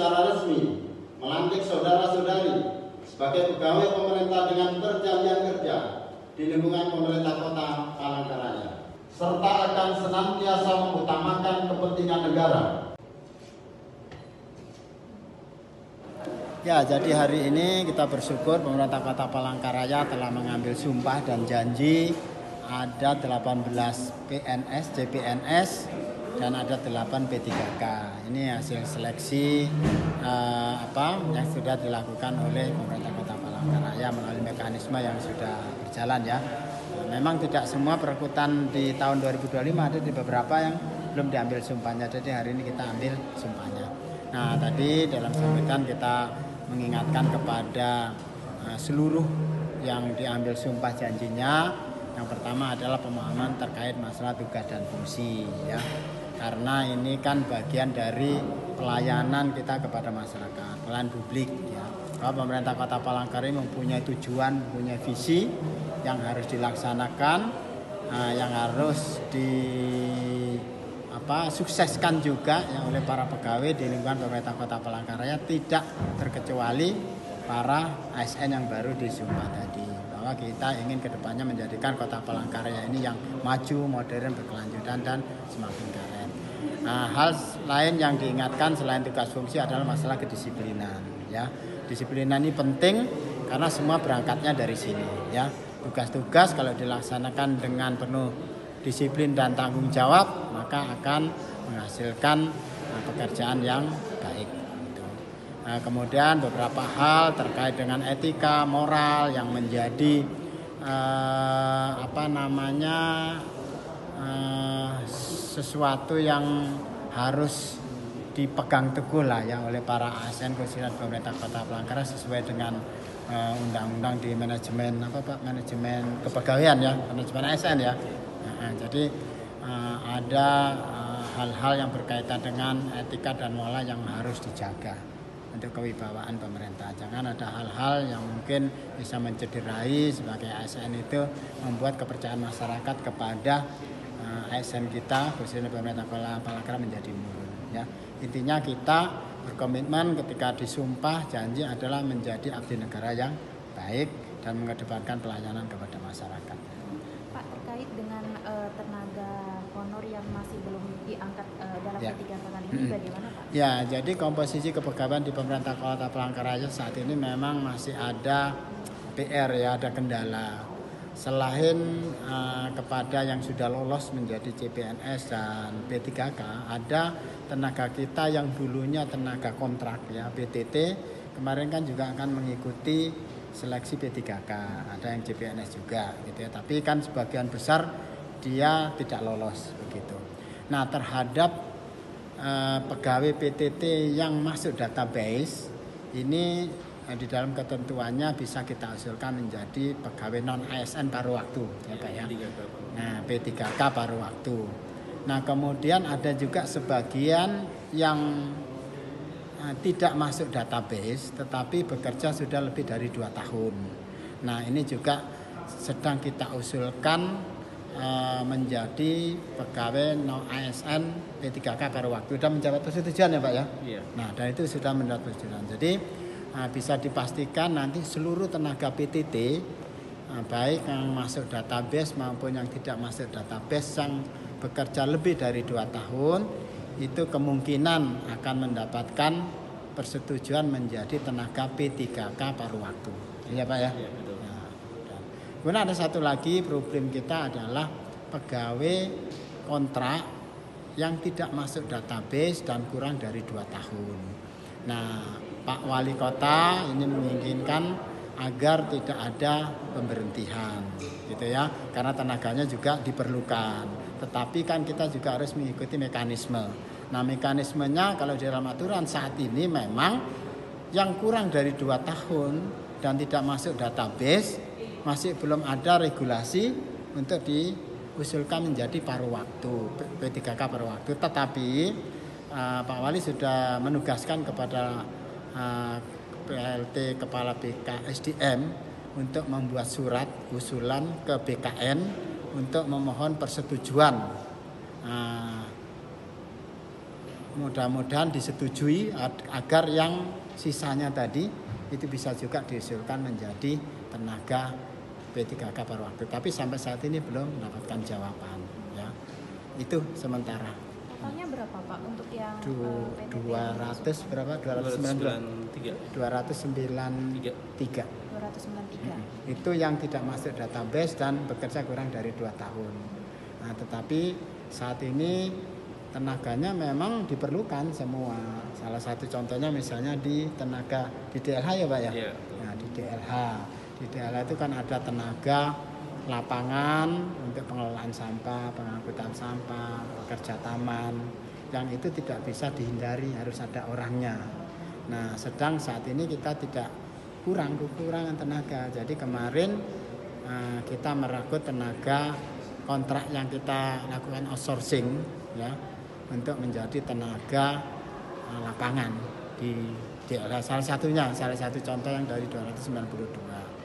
secara resmi melantik saudara-saudari sebagai pegawai pemerintah dengan perjanjian kerja di lingkungan pemerintah Kota Palangkaraya, serta akan senantiasa mengutamakan kepentingan negara. Ya, jadi hari ini kita bersyukur pemerintah Kota Palangkaraya telah mengambil sumpah dan janji. Ada 18 PNS, CPNS, dan ada 8 P3K. Ini hasil seleksi yang sudah dilakukan oleh pemerintah Kota Palangkaraya melalui mekanisme yang sudah berjalan ya. Memang tidak semua perekrutan di tahun 2025, ada di beberapa yang belum diambil sumpahnya. Jadi hari ini kita ambil sumpahnya. Nah, tadi dalam sambutan kita mengingatkan kepada seluruh yang diambil sumpah janjinya. Yang pertama adalah pemahaman terkait masalah tugas dan fungsi ya. Karena ini kan bagian dari pelayanan kita kepada masyarakat, pelayanan publik ya. Bahwa pemerintah Kota Palangkaraya mempunyai tujuan, mempunyai visi yang harus dilaksanakan, yang harus sukseskan juga ya, oleh para pegawai di lingkungan pemerintah Kota Palangkaraya, tidak terkecuali para ASN yang baru disumpah tadi. Bahwa kita ingin kedepannya menjadikan Kota Palangkaraya ini yang maju, modern, berkelanjutan dan semakin keren. Nah, hal lain yang diingatkan selain tugas fungsi adalah masalah kedisiplinan ya. Disiplinan ini penting karena semua berangkatnya dari sini ya. Tugas-tugas kalau dilaksanakan dengan penuh disiplin dan tanggung jawab maka akan menghasilkan pekerjaan yang baik. Nah, kemudian beberapa hal terkait dengan etika, moral yang menjadi sesuatu yang harus dipegang teguh lah ya oleh para ASN khususnya pemerintah Kota Palangkaraya sesuai dengan undang-undang di manajemen manajemen kepegawaian ya, manajemen ASN ya. Nah, jadi ada hal-hal yang berkaitan dengan etika dan moral yang harus dijaga untuk kewibawaan pemerintah. Jangan ada hal-hal yang mungkin bisa mencederai sebagai ASN itu membuat kepercayaan masyarakat kepada ASN kita khususnya pemerintah Kota Palangkaraya menjadi menurun ya. Intinya kita berkomitmen ketika disumpah janji adalah menjadi abdi negara yang baik dan mengedepankan pelayanan kepada masyarakat. Pak, terkait dengan tenaga honor yang masih belum diangkat dalam P3K kali ini bagaimana Pak? Ya, jadi komposisi kepegawaian di pemerintah Kota Palangkaraya saat ini memang masih ada PR ya, ada kendala. Selain kepada yang sudah lolos menjadi CPNS dan P3K, ada tenaga kita yang dulunya tenaga kontrak ya, PTT, kemarin kan juga akan mengikuti seleksi P3K, ada yang CPNS juga gitu ya, tapi kan sebagian besar dia tidak lolos begitu. Nah, terhadap pegawai PTT yang masuk database ini di dalam ketentuannya bisa kita usulkan menjadi pegawai non ASN paruh waktu ya Pak ya. Nah, P3K paruh waktu. Nah, kemudian ada juga sebagian yang tidak masuk database tetapi bekerja sudah lebih dari 2 tahun. Nah, ini juga sedang kita usulkan menjadi pegawai non ASN P3K paruh waktu. Sudah mendapat persetujuan ya Pak ya? Iya. Nah, dan itu sudah mendapat persetujuan. Jadi bisa dipastikan nanti seluruh tenaga PTT baik yang masuk database maupun yang tidak masuk database yang bekerja lebih dari 2 tahun itu kemungkinan akan mendapatkan persetujuan menjadi tenaga P3K paruh waktu. Iya Pak ya? Iya, betul. Nah, kemudian ada satu lagi problem kita adalah pegawai kontrak yang tidak masuk database dan kurang dari 2 tahun. Nah, Pak Wali Kota ini menginginkan agar tidak ada pemberhentian gitu ya, karena tenaganya juga diperlukan. Tetapi kan kita juga harus mengikuti mekanisme. Nah, mekanismenya kalau di dalam aturan saat ini memang yang kurang dari 2 tahun dan tidak masuk database masih belum ada regulasi untuk diusulkan menjadi paruh waktu, P3K paruh waktu. Tetapi Pak Wali sudah menugaskan kepada PLT Kepala BKSDM untuk membuat surat usulan ke BKN untuk memohon persetujuan mudah-mudahan disetujui agar yang sisanya tadi itu bisa juga diusulkan menjadi tenaga P3K paruh waktu. Tapi sampai saat ini belum mendapatkan jawaban ya. Itu sementara. Totalnya berapa Pak untuk yang 200 berapa? 293. 293. 293. Itu yang tidak masuk database dan bekerja kurang dari 2 tahun. Nah, tetapi saat ini tenaganya memang diperlukan semua. Salah satu contohnya misalnya di tenaga di DLH ya Pak ya. Iya. Nah, di DLH. Di DLH itu kan ada tenaga lapangan untuk pengelolaan sampah, pengangkutan sampah, pekerja taman. Yang itu tidak bisa dihindari, harus ada orangnya. Nah, sedang saat ini kita tidak kekurangan tenaga. Jadi kemarin kita merekrut tenaga kontrak yang kita lakukan outsourcing ya untuk menjadi tenaga lapangan di DLH. Salah satu contoh yang dari 292.